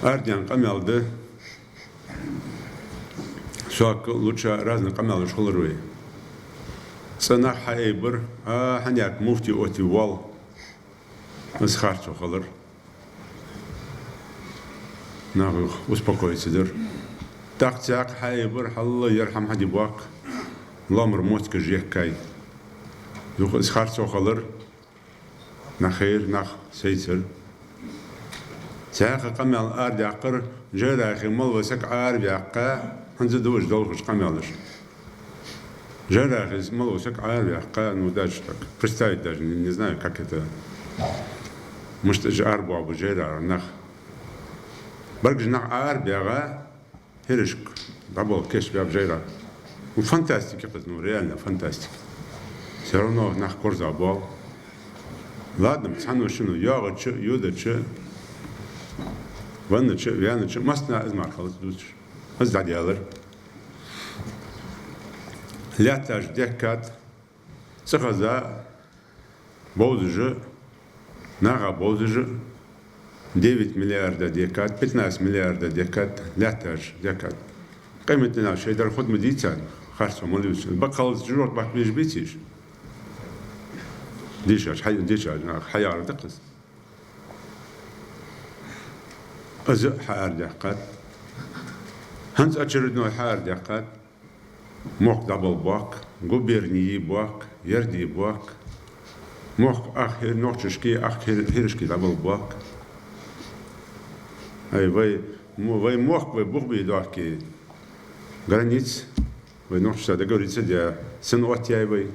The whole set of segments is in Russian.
Ардиан камелды. Шок лучше разные камелы школы. Цена хайбер, а ханяк муфти отивал. Схарчу халар. Нахуй успокоиться дыр. Так хайбер, Алла ярхам хадибак. Ламр моцка жеккай. Дух схарчу халар. نخير نخ سيسر ساق قمل أرد عقر جرى أخي مل وسك عارب عقا هنز دوج دولش قملش جرى أخي مل وسك عارب عقا نوداجتك представить даже не знаю как это может же арбу абу جرى نخ برج نخ عارب عقا هرشك دبل كش بياب جرى وفانتاستيك قصدنا реально фантастик все равно نخ كورز أبو Ладно, пацану шину, яга че, юда че, ванна че, вяна че, масна измархалась дучш. Аздадялар. Лятаж декат, сахаза, боузыжы, нага боузыжы, 9 миллиарда декат, 15 миллиарда декат, лятаж декат. Кайметина шейдар ход медицин, харсо молюсь. Бакалс журт бак межбитиш. ديشاش حيار دقس أزق حار دقات هنز أشردنا حار دقات موك دبل باك غوبيرني باك يردي باك موك آخر نوتشكي آخر هيرشكي دبل باك أي وي موك وي بوخبي داكي границ وي نوتشا договориться ديا سنواتي وي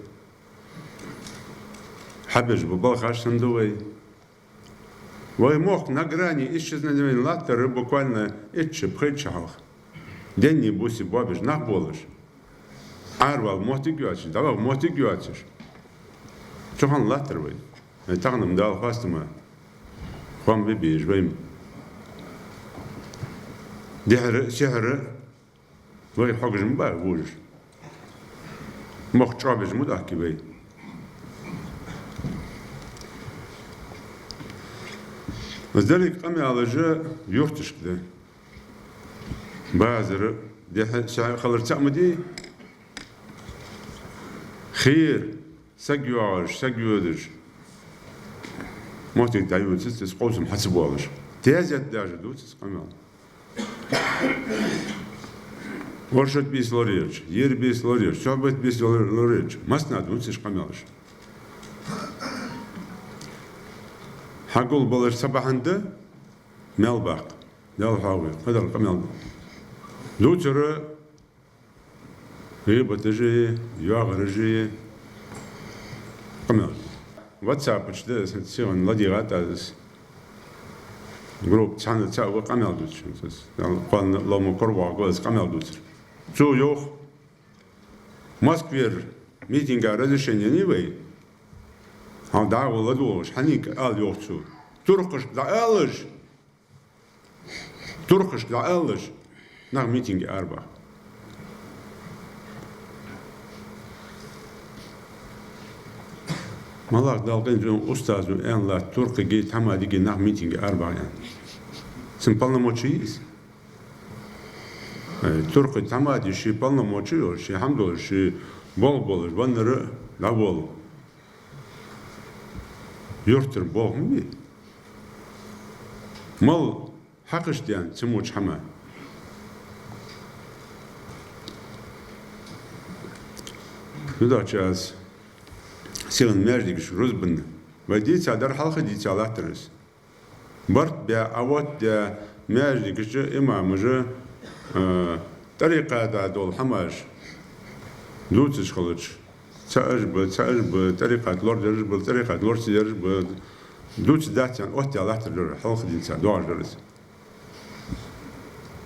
حبش ببالغاش سندوي ويموخ на грани исчезновения латтера буквально итче пхичах день не буси бабиш нахболыш арвал мотигюачиш давал мотигюачиш чохан латтер вей тагным дал хастыма хам бибиш вейм дихр шехр вей хогжим ба вуж мох чабиш мудахки вей وذلك قام على جاء يورتش كذا بازر دي خلر تعمدي خير سجواج ما تدعيو تس قوسم حسبواج تازت داج دوتس قام ورشت بيس لوريج ير بيس لوريج شعبت بيس لوريج مسنا دوتس قام حقول بلر صباحنده ملبق دال حاوي هذا القمل لوتر هي بتجي ياغرجي قمل واتساب تشد سيون لدي غاتاز جروب تاعنا تاع قمل دوتش قال لو ما قروا قال قمل دوتر شو يوخ موسكوير ميتينغ ريزيشن anyway هم دعوا لدوش حنيك قال يوتشو تركش دعالش نعم ميتينج أربعة ملاك دالقين جون أستاذ وإن لا تركي جيت هم هذيك نعم ميتينج أربعة يعني سنبالنا موتشيز تركي هم هذي شيء بالنا موتشي شيء الحمد لله شيء بول بنر لا بول يورتر بول مي مال حقش ديان تموش حما كذا جاز سيلن ماجديش رزبن بديت على حلقة ديت على ترس برد بيا أوت دا ماجديش إمام جا طريقة دا دول حماش لوتش خلش تأجب طريقة لورد طريقة لورد دوتش داتيان أوتي على ترس حلقة ديت على دوار درس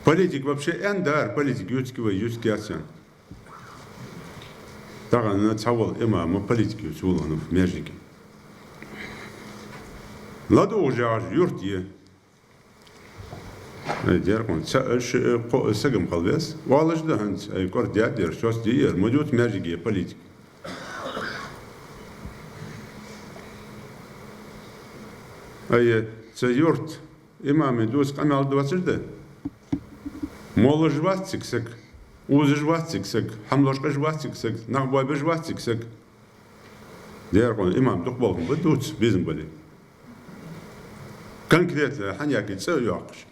политик вообще эндар политик ютки асан таган на цавол имам политик ютуланов междики ладо уже аж юртие деркон сагам қалбес валаш да ханс ай кордиат дер шос диер модут междики политик ай ца юрт имаме дус камал 20-ды. Молы 20-сік, узы 20-сік, хамлошқа 20-сік, нағбайбы 20-сік. Дер қон имам тұқ болғын бұд дұц безім бөлі. Конкретно ханяки цел яқыш.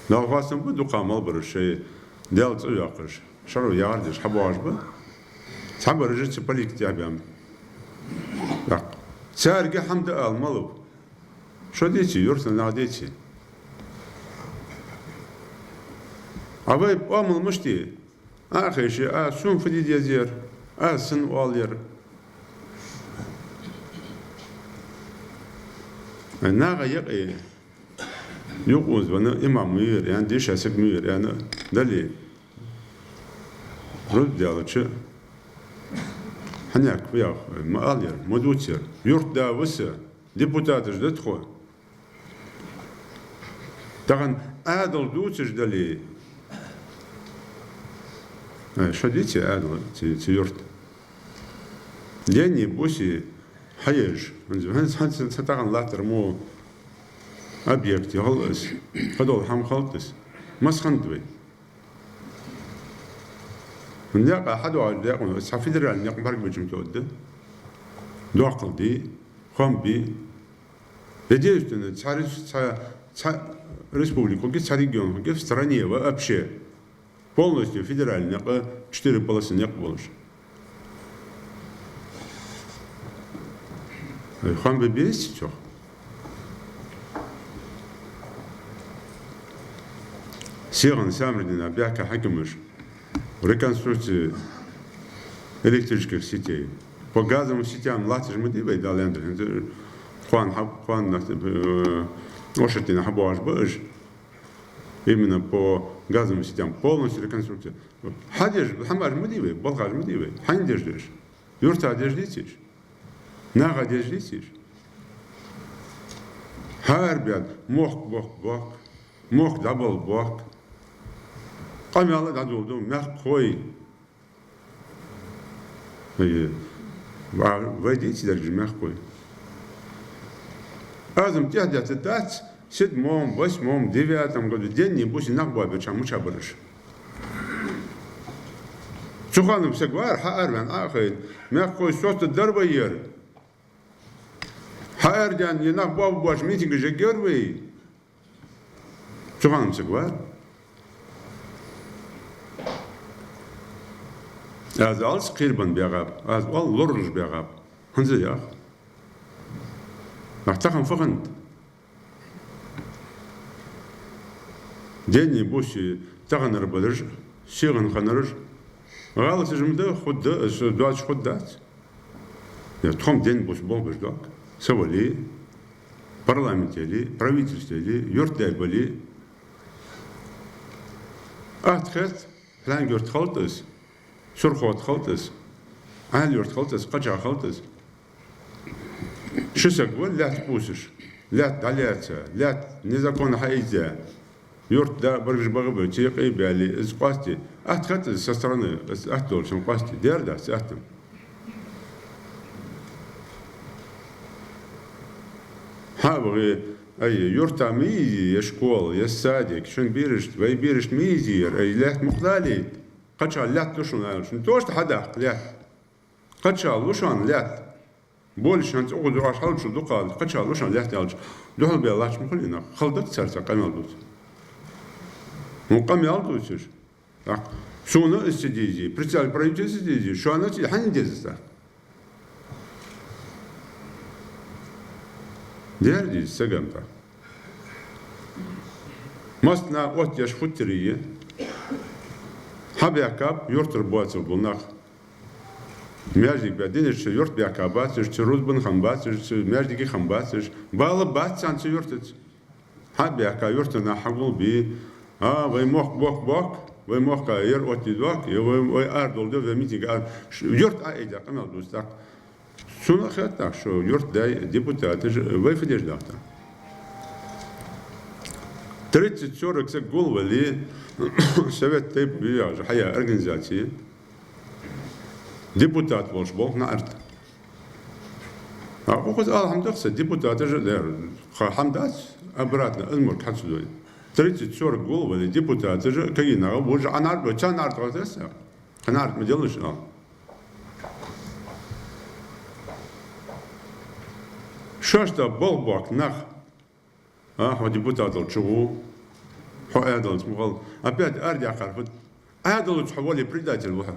Нағасын бұд ұқамал бір шей дел цел яқыш. Шару яғардыш хабуаш бұд. Сабыр житsi полик тябям. Так. Царге хамды алмалып. Что дети, юртна на дети. А вы омыл мышти. Ах, еще, сум фадидезер, сын уалер. Нага яқи. Yok uzmanı imam müyür, yani diş esik müyür, yani dali. Rüd diyalıçı. Hanyak veya mağalir, mudutir, yurt davısı, депутаты ждет хо. Таган адал дуциш дали. Что дети адал, ти юрт. Ленни буси хаеж. Он таган латер мо объект ялыс. Кадол хам халтыс. Масхандвей. نلاقى أحد وعلى سافيدرال نلاقى برق بجمتود دوقل دي خام بي بديستون царь республику где царь регион где в стране вообще полностью федеральный 4 полосы не больше хам би бес что сиран самрдина бяка хакимыш реконструкции электрических сетей. По газовым сетям латиш мы дивей дал эндер. Хуан Ошертина Хабуаш Бэш. Именно по газовым сетям полностью реконструкция. Хадеж, хамар мы дивей, болгар мы дивей. Хань деждеш. Юрта деждетиш. Нага деждетиш. Харбят, мох бок, мох дабл бок. Камяла дадулду, мях кой. Войдите даже мях кой. Азам тяхдят этац, 7-м, 8-м, 9-м году день не буси нахбой, чам учабарыш. Чуханым сегвар, хаарван, ахайн, мях кой соста дарбайер. Хаардян, не нахбой баш митинг же гервей. Чуханым сегвар. Az als qirban biagab, az al lorj biagab. Hanze ja. Nachtachen vorhand. Деньги буси таганар бадрж, сиган ханарж. Галас жмда худда, дуач худдат. Я том день бус болбыш дак. Савали, парламентели, правительствели, юртдай бали. Атхет, план юрт халтас. Сурхот халтас, алюрт халтас, кача халтас. Шисак вон лят пусиш, лят даляца, лят незаконно хайзя. Юрт да барж багабы, тиекай бяли, из пасти. Атхат со стороны, атдолшин пасти, дерда, с атом. Хабы, юрта мизи, я школа, я садик, шун биришт, вай биришт мизир, лят мухдалит. قتشال لات لشون عالشون توشت حدا لات قتشال لشون لات بولش أنت أقول راش حلش دقال قتشال لشون لات يالش دخل بيلاش مخلينا خلدت سرسا قام يالدوت مقام يالدوتش شو استديجي بريتال برايتي استديجي شو أنا تي حين ديزتا دير دي سجمتا مستنا وقت يش فتريه Хабиакаб, юртер буацев булнах. Мяждик бядинеш, юрт биакабатиш, рудбан хамбатиш, мяждики хамбатиш. Бала батсан ци юртец. Хабиака юртер на хагул би. Вай мох бок, вай мох каир отидок, и вай ардолда в митинг. Юрт айда, канал дустак. Суна хатак, что юрт дай депутаты, вай фидеш дахта. 30-40 головы ли совет тип бияж, хая организации депутат волшбол на арт. А вот алхамдахса депутаты же, хамдат, обратно, измур кацудой. 30-40 голов депутаты же, какие на уже анарбы, чанарт вот анарт мы делаешь, что болбак нах, вот депутатов чего, хо смогал, опять ардиахар, вот адал чхвали предатель ваха.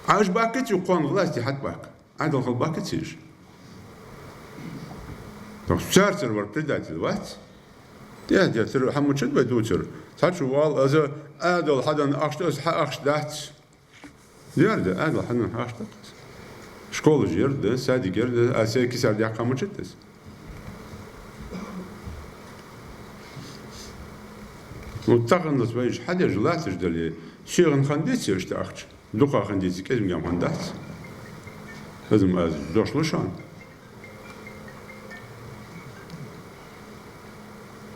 Аж бакеть укон власти хатбак, адал халбакетиш. Так чартер вар предатель вац. Я тер хамучет бедутер. Тачувал аз адал хадан ахштас ахштац. Ярда адал хадан ахштац. Школа жерде, садик жерде, а се кисар дя хамучетес. Ну тагын нас вайш хада желатыш дали. Шеган хандети штахч. Духа хандети кезим гам хандац. Азым аз дошло шан.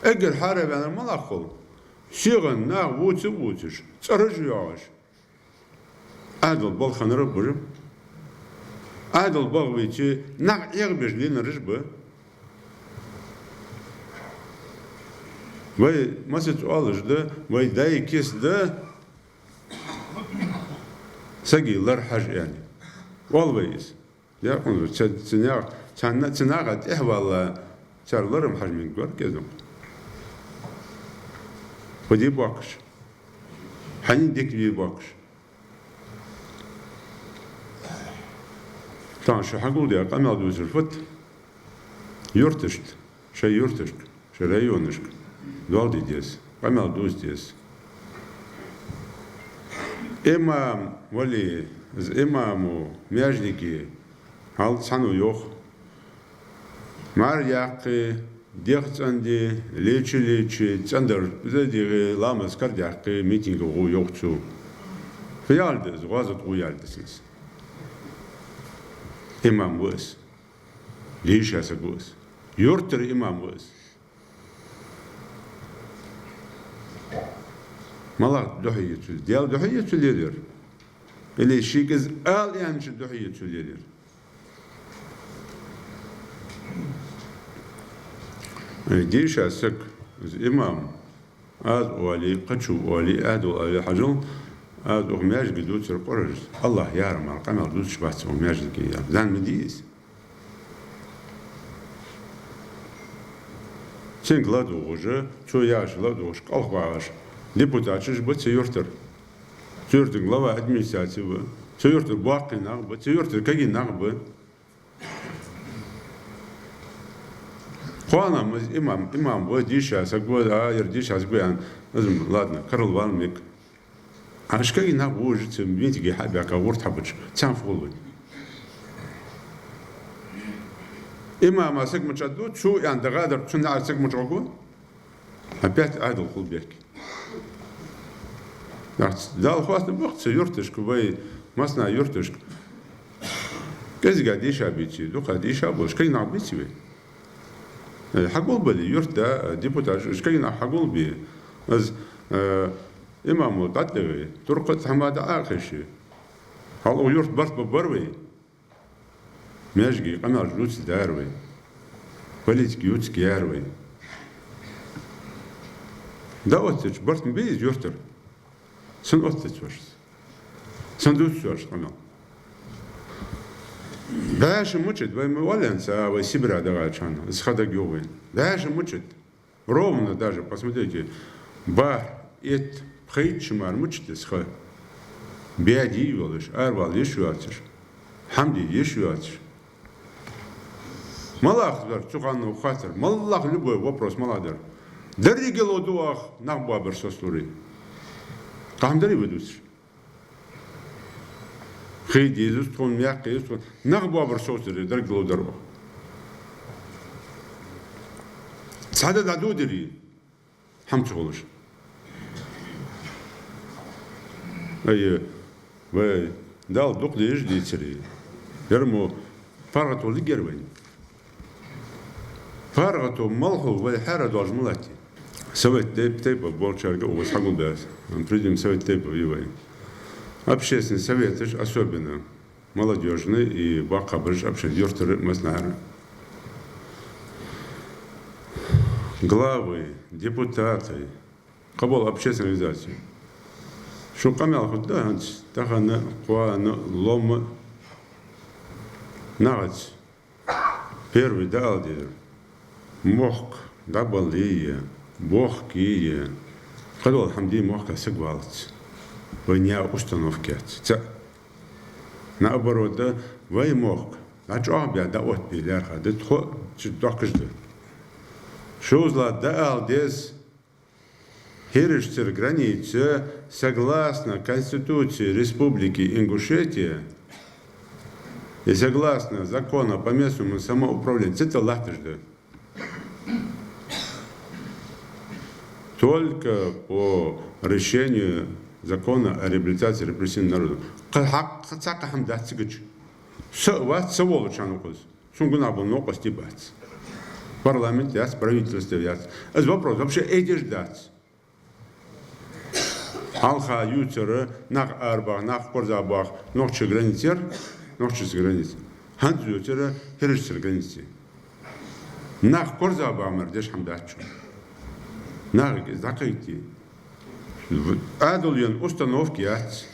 Eğer harabeler malakol, şiğen na vuçuş, çarıcıyağış. Adıl balxanırı bırım. Adıl bağvıçı na eğbejliğin rıjbı. Vay masit alışdı, vay dayı kesdi. Sagiyler hac yani. Always. Ya onu çanagat ehvalla çarlarım hacmin gör gezdim. Ходи бакш. Хани декви бакш. Там что хагул я камел дузер фот. Юртышт. Ша юртышт. Ша районышк. Дуалди дес. Камел дуз дес. Имам вали з имаму мяжники ал цану йох. Марьяқи Дехцанди, лечи, цандер, зедири, ламас, кардиаки, митинга, руйохцу. Фиалдес, вазот руялдеснес. Имам вес. Лишаса гос. Юртер имам вес. Малак духияту. Диал духияту лидер. Или шикез ал янчи духияту лидер. ديشا سك إمام هذا ولي قتشو ولي هذا ولي حجل هذا أغمياج قدوت القرج الله يارم القمر دوت شبات أغمياج القيام زان مديس سنك لادو غجة شو ياش لادو غش قلقاش депутатшиш бу цюртер цюртер глава администрации цюртер бакы наг бу цюртер каги наг бу Хуана имам бу диша сагбу диша сагбу лазм ладно Карл Валмик аш каги наг бу жит митиги хабяка ворт хабыч цан фолу имам асак мчаду чу яндагадр чуна асак мчогу опять адл хулбек Дал хвастный бог, юртышку, вы масна юртышку. Кезига диша бити, духа диша был, шкай на бити вы. Хагул были юрта депутат, шкай на хагул би. Аз имаму татлевы, туркат хамада ахиши. Халу юрт барт бабарвы. Мяжги, канал жлуц дарвы. Политики ютски ярвы. Да вот, барт би юртер. Sen otteçvars. Sen dutçvars kanal. Дальше мучит, вы мы валенся, вы Сибиря дагачан, с хадагёвын. Дальше мучит. Ровно даже, посмотрите, бар, эт, пхейтшмар мучит с ха. Биади волыш, арвал ешуатиш. Хамди ешуатиш. Малах дар, цуканну хатер. Малах любой вопрос маладер. Даригело дуах, нахбабер состури. Камдari ведусь. Хейдизус, тон мягкий, тон. Нахбабр состери, дорогой дорог. Сада дадудери. Хамчолыш. Ай, вы дал дух лишь дитери. Ярмо парату лигервень. Парату малху, вы хара должмулати. Совет тейпа Болчарга у вас хагулбяс. Придем совет тейпа в Иване. Общественный совет особенно. молодежный и бакабрыш обшедёртыры маснары. Главы, депутаты, кабал общественной организации. Что камел худа, тахана, куана, лом, нагац. Первый далдер, мох, дабалия, бог кие. Кадол хамди мохка сигвалц. Войня установки. Наоборот, да, вой мох. А что я да от пилярха, да тхо, читокжды. Шузла далдес. Херишцер границы согласно Конституции Республики Ингушетия и согласно закону по местному самоуправлению, это латышда. Только по решению закона о реабилитации репрессивных народов. Парламент яс, правительство яс. Это вопрос вообще эти ждать. Алха ютера нах арбах, нах корзабах, нохче границер, нохче границ. Хант ютера херишцер границы. Нах корзабах мердеш хамдачу. Нах закрытие. Адульен установки яц.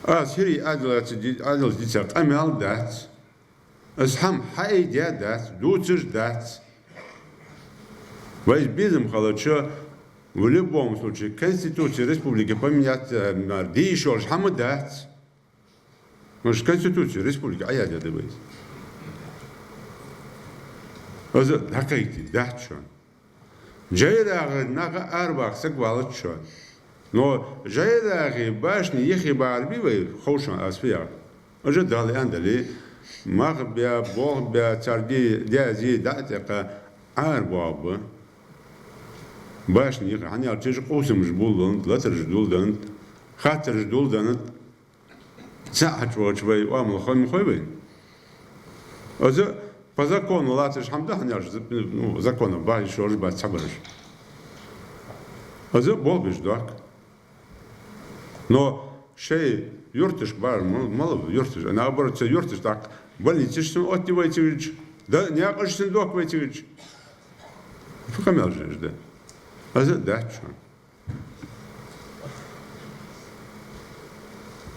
А сири адул дицак амял дац. Азхам хайдя дац, дуцеш дац. Вайс безым халача. В любом случае, Конституция Республики поменять на дишор хамадат. Может, Конституция Республики, а я это будет. Also, da kriegt die das schon. Jeder nach Arbach sagwalt schon. Но jeder башни ехи барбивы хошан асфия. Уже дали андали мах бя бог бя царди дязи датяка арбабы. Башни ехи они артиш осымж булдан, латерж дулдан, хатерж дулдан. Цахачвачвай уамл хоймхойвай. Also по закону латерж хамда они закону бай шорж ба цабрж. Also болбиш дак. Но шей юртыш бар мало юртыш, а наоборот юртыш так больничный отдевайте, да не акшен док войти. Фукамел же да. А за да что?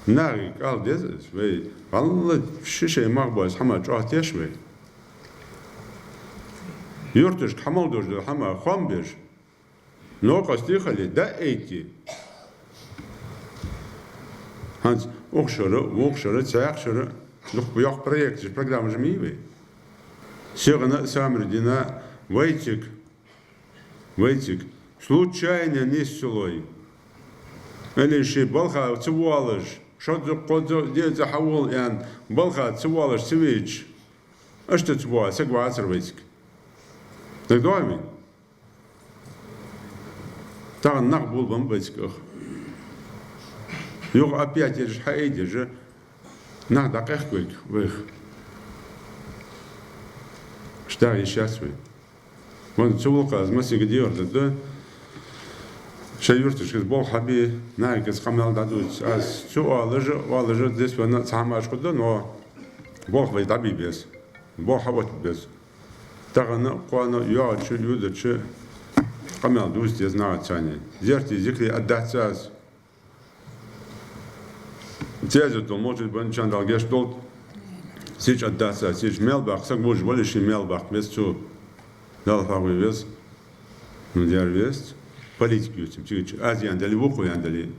Наги кал дезес, вей, алла шишей магбас хама чахтеш вей. Юртыш хамал дожды хама хамбеш. Но кастихали да эти. Hans оқшыры, цаяқшыры, бұяқ проект, программа жмейвей. Сегана самрдина, вайтик, случайно не селой. Или ши балха цивуалыш, шо-то қодзо деца хавол ян, балха цивуалыш цивич. А что цивуа, сегва ацервейск. Так дуами. Так нах был вам вейсках. Yok опять же хайди же на дакахвик вых. Что и сейчас вы. Вон цулка з маси где да. Шайуртыш из бол хаби найкес хамал дадут. А цуалыжы здесь вона самаш куда, но бол вай таби без. Бол хават без. Тагана куана яачы юдачы хамал дус здесь на цане. Зерти зикли отдаться. Тезу то может быть чандал гештолт сич отдаться сич мелбах сак больше больше мелбах место дал фавы вес ну диар вес политики этим чуть азиан дали вуху яндали